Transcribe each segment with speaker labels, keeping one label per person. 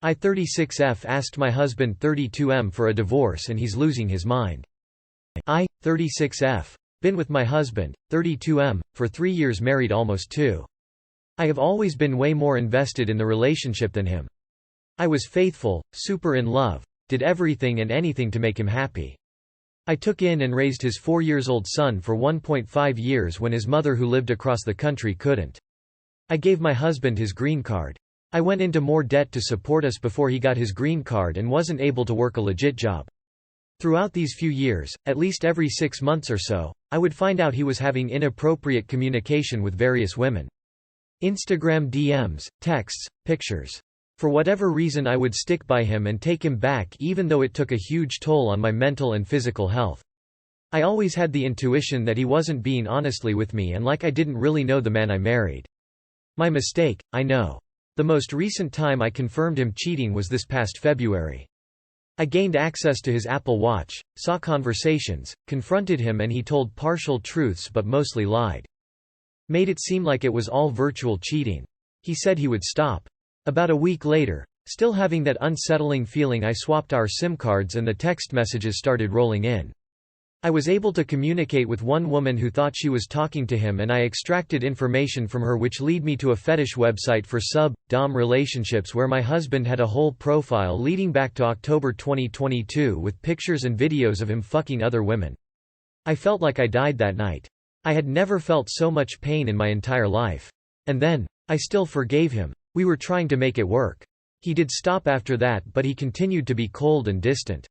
Speaker 1: I-36F asked my husband 32M for a divorce and he's losing his mind. I-36F. Been with my husband, 32M, for 3 years, married almost 2. I have always been way more invested in the relationship than him. I was faithful, super in love, did everything and anything to make him happy. I took in and raised his 4-year-old son for 1.5 years when his mother who lived across the country couldn't. I gave my husband his green card. I went into more debt to support us before he got his green card and wasn't able to work a legit job. Throughout these few years, at least every 6 months or so, I would find out he was having inappropriate communication with various women. Instagram DMs, texts, pictures. For whatever reason I would stick by him and take him back even though it took a huge toll on my mental and physical health. I always had the intuition that he wasn't being honestly with me and like I didn't really know the man I married. My mistake, I know. The most recent time I confirmed him cheating was this past February. I gained access to his Apple Watch, saw conversations, confronted him and he told partial truths but mostly lied. Made it seem like it was all virtual cheating. He said he would stop. About a week later, still having that unsettling feeling, I swapped our SIM cards and the text messages started rolling in. I was able to communicate with one woman who thought she was talking to him and I extracted information from her which lead me to a fetish website for sub-dom relationships where my husband had a whole profile leading back to October 2022 with pictures and videos of him fucking other women. I felt like I died that night. I had never felt so much pain in my entire life. And then, I still forgave him. We were trying to make it work. He did stop after that but he continued to be cold and distant.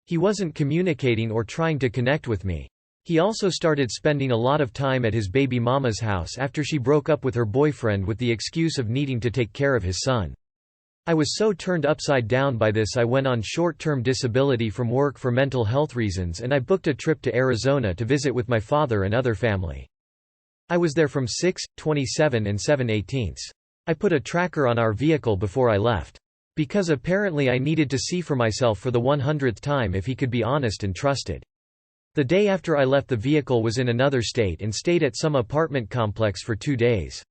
Speaker 1: He wasn't communicating or trying to connect with me. He also started spending a lot of time at his baby mama's house after she broke up with her boyfriend with the excuse of needing to take care of his son. I was so turned upside down by this I went on short-term disability from work for mental health reasons and I booked a trip to Arizona to visit with my father and other family. I was there from 6/27 and 7/18. I put a tracker on our vehicle before I left. Because apparently I needed to see for myself for the 100th time if he could be honest and trusted. The day after I left the vehicle was in another state and stayed at some apartment complex for 2 days.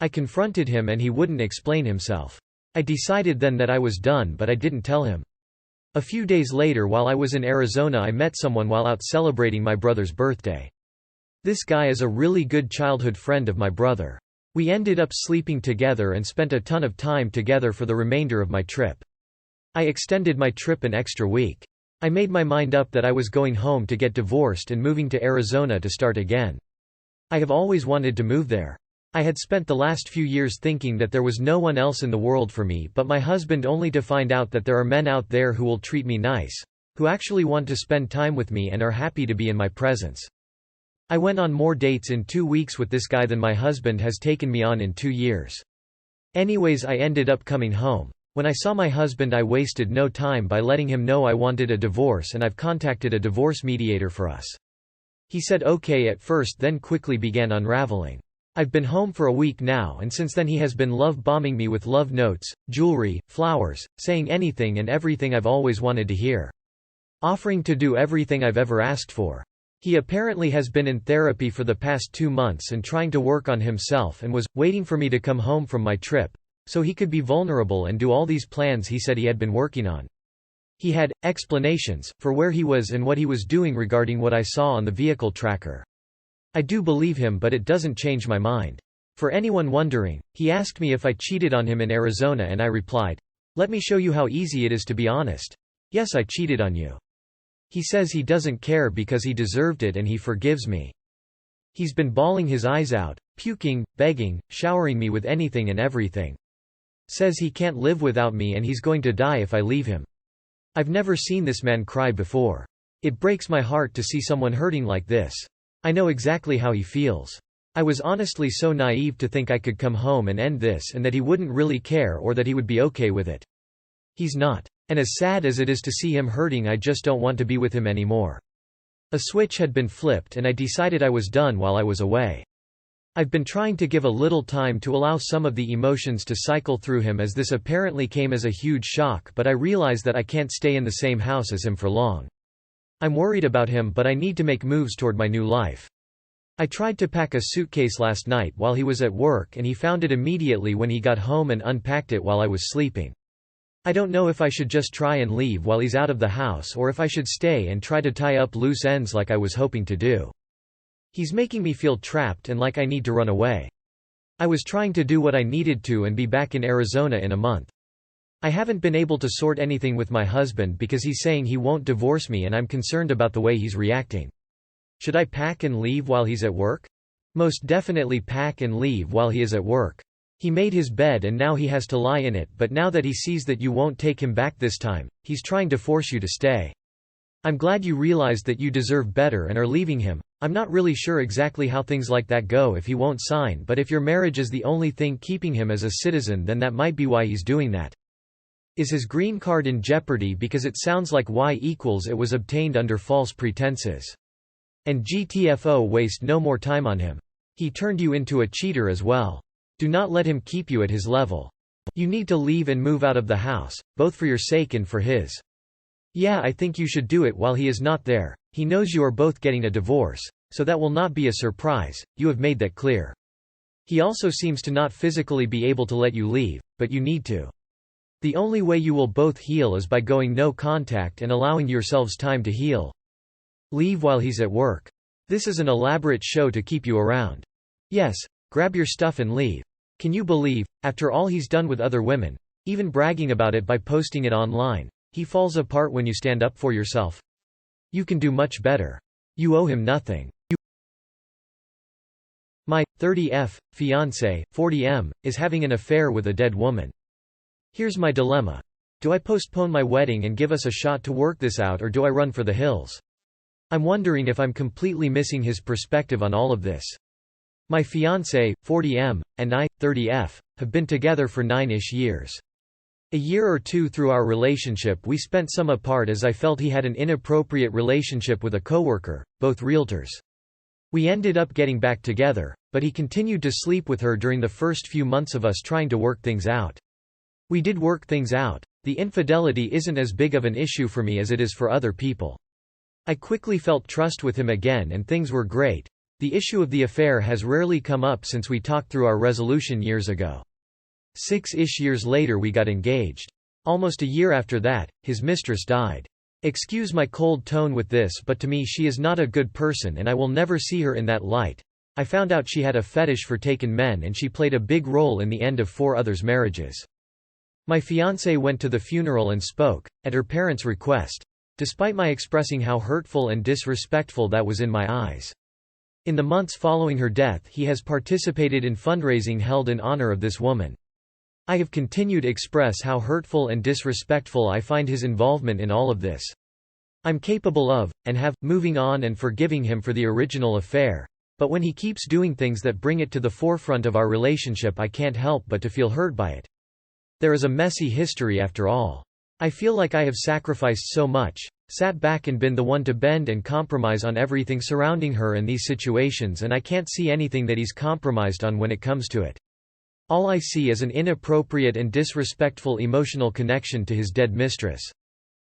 Speaker 1: I confronted him and he wouldn't explain himself. I decided then that I was done but I didn't tell him. A few days later while I was in Arizona I met someone while out celebrating my brother's birthday. This guy is a really good childhood friend of my brother. We ended up sleeping together and spent a ton of time together for the remainder of my trip. I extended my trip an extra week. I made my mind up that I was going home to get divorced and moving to Arizona to start again. I have always wanted to move there. I had spent the last few years thinking that there was no one else in the world for me but my husband, only to find out that there are men out there who will treat me nice, who actually want to spend time with me and are happy to be in my presence. I went on more dates in 2 weeks with this guy than my husband has taken me on in 2 years. Anyways, I ended up coming home. When I saw my husband I wasted no time by letting him know I wanted a divorce and I've contacted a divorce mediator for us. He said okay at first then quickly began unraveling. I've been home for a week now and since then he has been love bombing me with love notes, jewelry, flowers, saying anything and everything I've always wanted to hear. Offering to do everything I've ever asked for. He apparently has been in therapy for the past 2 months and trying to work on himself and was waiting for me to come home from my trip, so he could be vulnerable and do all these plans he said he had been working on. He had explanations for where he was and what he was doing regarding what I saw on the vehicle tracker. I do believe him but it doesn't change my mind. For anyone wondering, he asked me if I cheated on him in Arizona and I replied, "Let me show you how easy it is to be honest. Yes, I cheated on you." He says he doesn't care because he deserved it and he forgives me. He's been bawling his eyes out, puking, begging, showering me with anything and everything. Says he can't live without me and he's going to die if I leave him. I've never seen this man cry before. It breaks my heart to see someone hurting like this. I know exactly how he feels. I was honestly so naive to think I could come home and end this and that he wouldn't really care or that he would be okay with it. He's not. And as sad as it is to see him hurting, I just don't want to be with him anymore. A switch had been flipped and I decided I was done while I was away. I've been trying to give a little time to allow some of the emotions to cycle through him as this apparently came as a huge shock, but I realize that I can't stay in the same house as him for long. I'm worried about him but I need to make moves toward my new life. I tried to pack a suitcase last night while he was at work and he found it immediately when he got home and unpacked it while I was sleeping. I don't know if I should just try and leave while he's out of the house or if I should stay and try to tie up loose ends like I was hoping to do. He's making me feel trapped and like I need to run away. I was trying to do what I needed to and be back in Arizona in a month. I haven't been able to sort anything with my husband because he's saying he won't divorce me and I'm concerned about the way he's reacting. Should I pack and leave while he's at work? Most definitely pack and leave while he is at work. He made his bed and now he has to lie in it, but now that he sees that you won't take him back this time, he's trying to force you to stay. I'm glad you realized that you deserve better and are leaving him. I'm not really sure exactly how things like that go if he won't sign, but if your marriage is the only thing keeping him as a citizen, then that might be why he's doing that. Is his green card in jeopardy because it sounds like it was obtained under false pretenses? And GTFO, waste no more time on him. He turned you into a cheater as well. Do not let him keep you at his level. You need to leave and move out of the house, both for your sake and for his. Yeah, I think you should do it while he is not there. He knows you are both getting a divorce, so that will not be a surprise, you have made that clear. He also seems to not physically be able to let you leave, but you need to. The only way you will both heal is by going no contact and allowing yourselves time to heal. Leave while he's at work. This is an elaborate show to keep you around. Yes, grab your stuff and leave. Can you believe, after all he's done with other women, even bragging about it by posting it online, he falls apart when you stand up for yourself? You can do much better. You owe him nothing. My 30F fiancé, 40M, is having an affair with a dead woman. Here's my dilemma. Do I postpone my wedding and give us a shot to work this out, or do I run for the hills? I'm wondering if I'm completely missing his perspective on all of this. My fiancé, 40M, and I, 30F, have been together for 9-ish years. A year or two through our relationship we spent some apart as I felt he had an inappropriate relationship with a coworker, both realtors. We ended up getting back together, but he continued to sleep with her during the first few months of us trying to work things out. We did work things out. The infidelity isn't as big of an issue for me as it is for other people. I quickly felt trust with him again and things were great. The issue of the affair has rarely come up since we talked through our resolution years ago. 6-ish years later we got engaged. Almost a year after that, his mistress died. Excuse my cold tone with this, but to me she is not a good person and I will never see her in that light. I found out she had a fetish for taken men and she played a big role in the end of 4 others' marriages. My fiancé went to the funeral and spoke, at her parents' request, despite my expressing how hurtful and disrespectful that was in my eyes. In the months following her death he has participated in fundraising held in honor of this woman. I have continued to express how hurtful and disrespectful I find his involvement in all of this. I'm capable of, and have, moving on and forgiving him for the original affair, but when he keeps doing things that bring it to the forefront of our relationship I can't help but to feel hurt by it. There is a messy history after all. I feel like I have sacrificed so much, sat back and been the one to bend and compromise on everything surrounding her in these situations, and I can't see anything that he's compromised on when it comes to it. All I see is an inappropriate and disrespectful emotional connection to his dead mistress.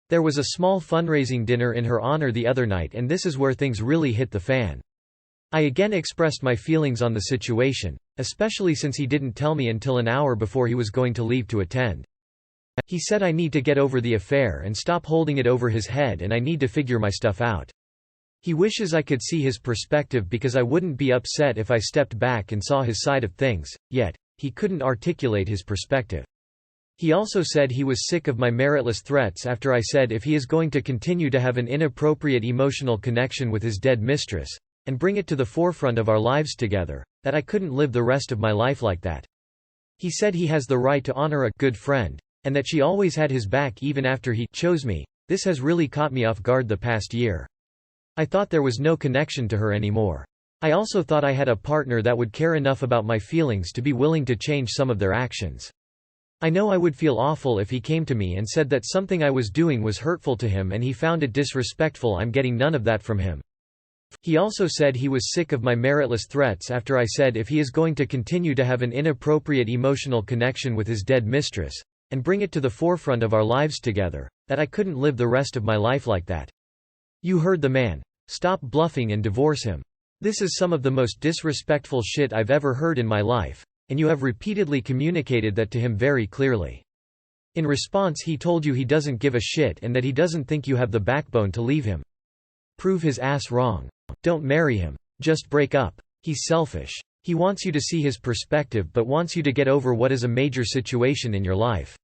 Speaker 1: There was a small fundraising dinner in her honor the other night and this is where things really hit the fan. I again expressed my feelings on the situation, especially since he didn't tell me until an hour before he was going to leave to attend. He said I need to get over the affair and stop holding it over his head and I need to figure my stuff out. He wishes I could see his perspective because I wouldn't be upset if I stepped back and saw his side of things, yet, he couldn't articulate his perspective. He also said he was sick of my meritless threats after I said if he is going to continue to have an inappropriate emotional connection with his dead mistress, and bring it to the forefront of our lives together, that I couldn't live the rest of my life like that. He said he has the right to honor a good friend, and that she always had his back even after he chose me. This has really caught me off guard the past year. I thought there was no connection to her anymore. I also thought I had a partner that would care enough about my feelings to be willing to change some of their actions. I know I would feel awful if he came to me and said that something I was doing was hurtful to him and he found it disrespectful. I'm getting none of that from him. He also said he was sick of my meritless threats after I said if he is going to continue to have an inappropriate emotional connection with his dead mistress, and bring it to the forefront of our lives together, that I couldn't live the rest of my life like that. You heard the man. Stop bluffing and divorce him. This is some of the most disrespectful shit I've ever heard in my life, and you have repeatedly communicated that to him very clearly. In response he told you he doesn't give a shit and that he doesn't think you have the backbone to leave him. Prove his ass wrong. Don't marry him. Just break up. He's selfish. He wants you to see his perspective but wants you to get over what is a major situation in your life.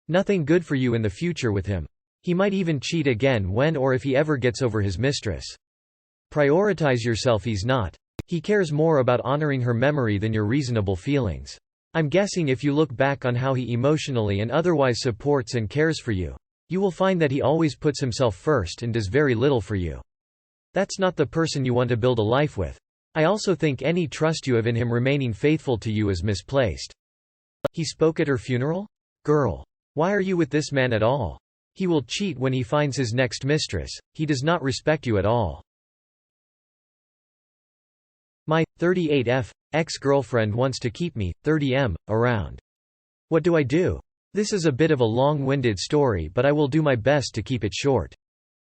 Speaker 1: Nothing good for you in the future with him. He might even cheat again when or if he ever gets over his mistress. Prioritize yourself. He's not. He cares more about honoring her memory than your reasonable feelings. I'm guessing if you look back on how he emotionally and otherwise supports and cares for you, you will find that he always puts himself first and does very little for you. That's not the person you want to build a life with. I also think any trust you have in him remaining faithful to you is misplaced. He spoke at her funeral? Girl. Why are you with this man at all? He will cheat when he finds his next mistress. He does not respect you at all. My 38F ex-girlfriend wants to keep me 30M around. What do I do? This is a bit of a long-winded story, but I will do my best to keep it short.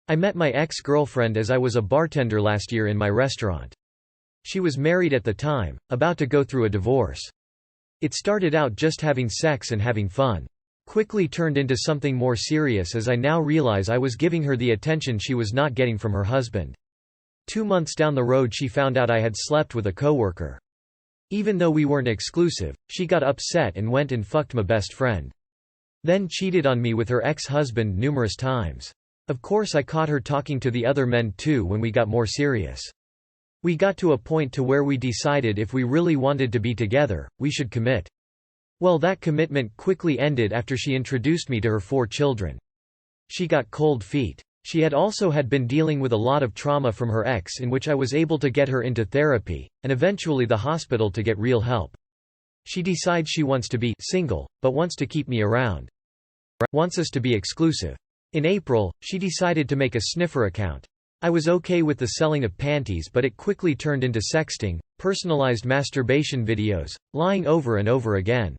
Speaker 1: I met my ex-girlfriend as I was a bartender last year in my restaurant. She was married at the time, about to go through a divorce. It started out just having sex and having fun. Quickly turned into something more serious as I now realize I was giving her the attention she was not getting from her husband. 2 months down the road she found out I had slept with a coworker. Even though we weren't exclusive, she got upset and went and fucked my best friend. Then cheated on me with her ex-husband numerous times. Of course I caught her talking to the other men too when we got more serious. We got to a point to where we decided if we really wanted to be together, we should commit. Well, that commitment quickly ended after she introduced me to her 4 children. She got cold feet. She had been dealing with a lot of trauma from her ex, in which I was able to get her into therapy, and eventually the hospital to get real help. She decides she wants to be single, but wants to keep me around. Wants us to be exclusive. In April, she decided to make a sniffer account. I was okay with the selling of panties, but it quickly turned into sexting, personalized masturbation videos, lying over and over again.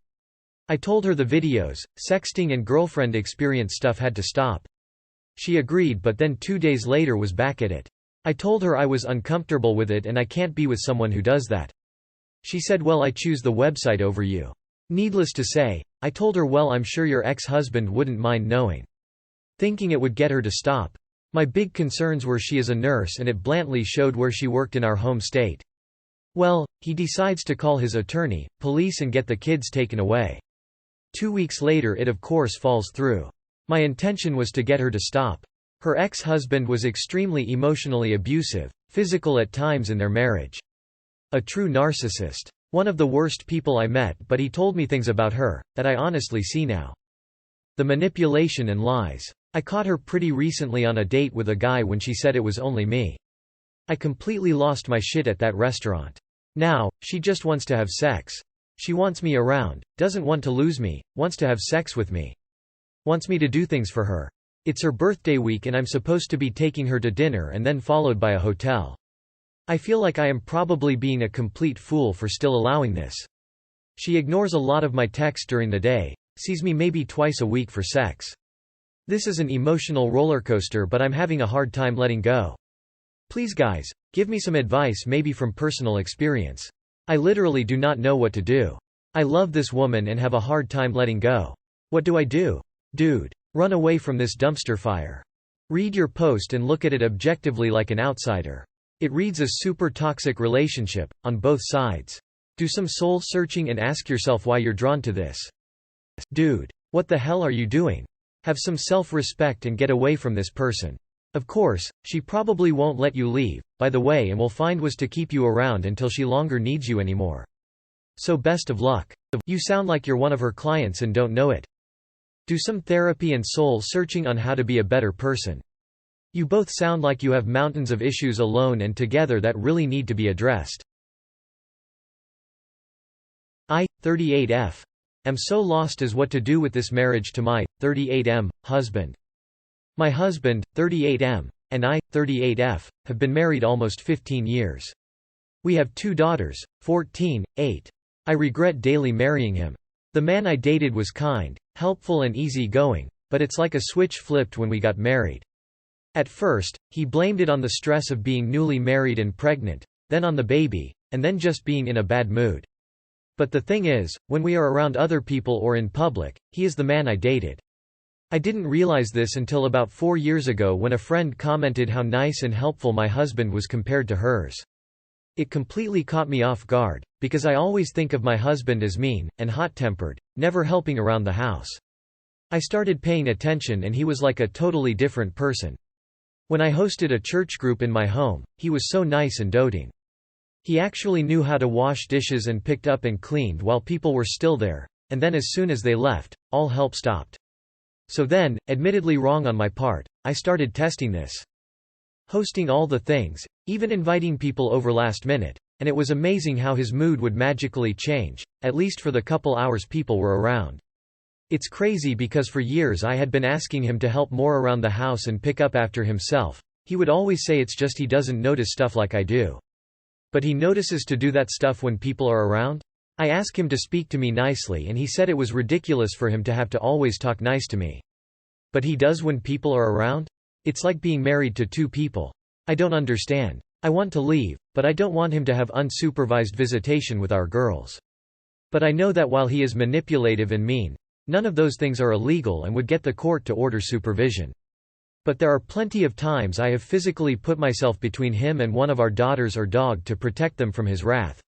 Speaker 1: I told her the videos, sexting and girlfriend experience stuff had to stop. She agreed, but then 2 days later was back at it. I told her I was uncomfortable with it and I can't be with someone who does that. She said, well, I choose the website over you. Needless to say, I told her, well, I'm sure your ex-husband wouldn't mind knowing. Thinking it would get her to stop. My big concerns were she is a nurse and it bluntly showed where she worked in our home state. Well, he decides to call his attorney, police, and get the kids taken away. 2 weeks later it of course falls through. My intention was to get her to stop. Her ex-husband was extremely emotionally abusive, physical at times in their marriage. A true narcissist. One of the worst people I met, but he told me things about her that I honestly see now. The manipulation and lies. I caught her pretty recently on a date with a guy when she said it was only me. I completely lost my shit at that restaurant. Now, she just wants to have sex. She wants me around, doesn't want to lose me, wants to have sex with me. Wants me to do things for her. It's her birthday week and I'm supposed to be taking her to dinner and then followed by a hotel. I feel like I am probably being a complete fool for still allowing this. She ignores a lot of my texts during the day, sees me maybe twice a week for sex. This is an emotional rollercoaster, but I'm having a hard time letting go. Please guys, give me some advice, maybe from personal experience. I literally do not know what to do. I love this woman and have a hard time letting go. What do I do? Dude. Run away from this dumpster fire. Read your post and look at it objectively like an outsider. It reads a super toxic relationship, on both sides. Do some soul searching and ask yourself why you're drawn to this. Dude. What the hell are you doing? Have some self-respect and get away from this person. Of course, she probably won't let you leave, by the way, and will find ways to keep you around until she longer needs you anymore. So best of luck. You sound like you're one of her clients and don't know it. Do some therapy and soul searching on how to be a better person. You both sound like you have mountains of issues alone and together that really need to be addressed. I, 38F. Am so lost as what to do with this marriage to my 38M husband. My husband, 38M, and I, 38F, have been married almost 15 years. We have 2 daughters, 14, 8. I regret daily marrying him. The man I dated was kind, helpful and easygoing, but it's like a switch flipped when we got married. At first, he blamed it on the stress of being newly married and pregnant, then on the baby, and then just being in a bad mood. But the thing is, when we are around other people or in public, he is the man I dated. I didn't realize this until about 4 years ago when a friend commented how nice and helpful my husband was compared to hers. It completely caught me off guard, because I always think of my husband as mean and hot-tempered, never helping around the house. I started paying attention and he was like a totally different person. When I hosted a church group in my home, he was so nice and doting. He actually knew how to wash dishes and picked up and cleaned while people were still there, and then as soon as they left, all help stopped. So then, admittedly wrong on my part, I started testing this. Hosting all the things, even inviting people over last minute, and it was amazing how his mood would magically change, at least for the couple hours people were around. It's crazy because for years I had been asking him to help more around the house and pick up after himself. He would always say it's just he doesn't notice stuff like I do. But he notices to do that stuff when people are around? I ask him to speak to me nicely and he said it was ridiculous for him to have to always talk nice to me. But he does when people are around? It's like being married to two people. I don't understand. I want to leave, but I don't want him to have unsupervised visitation with our girls. But I know that while he is manipulative and mean, none of those things are illegal and would get the court to order supervision. But there are plenty of times I have physically put myself between him and one of our daughters or dog to protect them from his wrath.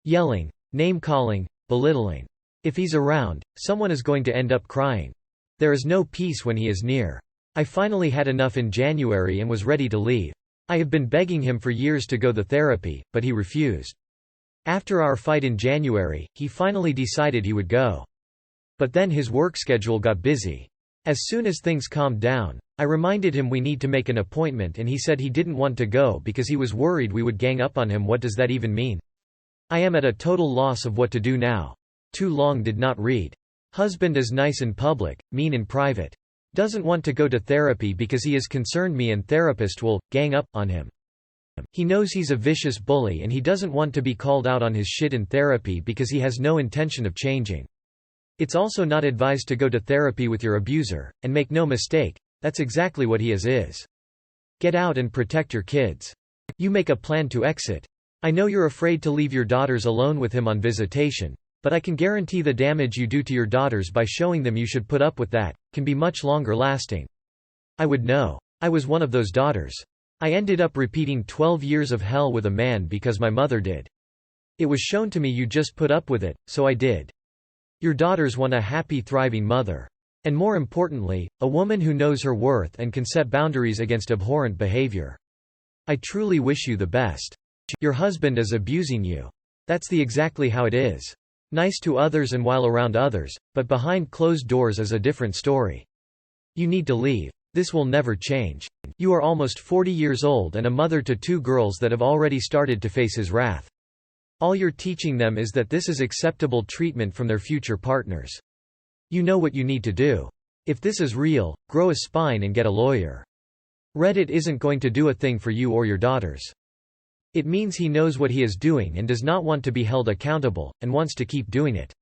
Speaker 1: Yelling, name-calling, belittling. If he's around, someone is going to end up crying. There is no peace when he is near. I finally had enough in January and was ready to leave. I have been begging him for years to go to therapy, but he refused. After our fight in January, he finally decided he would go. But then his work schedule got busy. As soon as things calmed down, I reminded him we need to make an appointment and he said he didn't want to go because he was worried we would gang up on him. What does that even mean? I am at a total loss of what to do now. Too long did not read. Husband is nice in public, mean in private. Doesn't want to go to therapy because he is concerned me and therapist will gang up on him. He knows he's a vicious bully and he doesn't want to be called out on his shit in therapy because he has no intention of changing. It's also not advised to go to therapy with your abuser, and make no mistake, that's exactly what he is. Get out and protect your kids. You make a plan to exit. I know you're afraid to leave your daughters alone with him on visitation, but I can guarantee the damage you do to your daughters by showing them you should put up with that can be much longer lasting. I would know. I was one of those daughters. I ended up repeating 12 years of hell with a man because my mother did. It was shown to me you just put up with it, so I did. Your daughters want a happy, thriving mother. And more importantly, a woman who knows her worth and can set boundaries against abhorrent behavior. I truly wish you the best. Your husband is abusing you. That's exactly how it is. Nice to others and while around others, but behind closed doors is a different story. You need to leave. This will never change. You are almost 40 years old and a mother to 2 girls that have already started to face his wrath. All you're teaching them is that this is acceptable treatment from their future partners. You know what you need to do. If this is real, grow a spine and get a lawyer. Reddit isn't going to do a thing for you or your daughters. It means he knows what he is doing and does not want to be held accountable, and wants to keep doing it.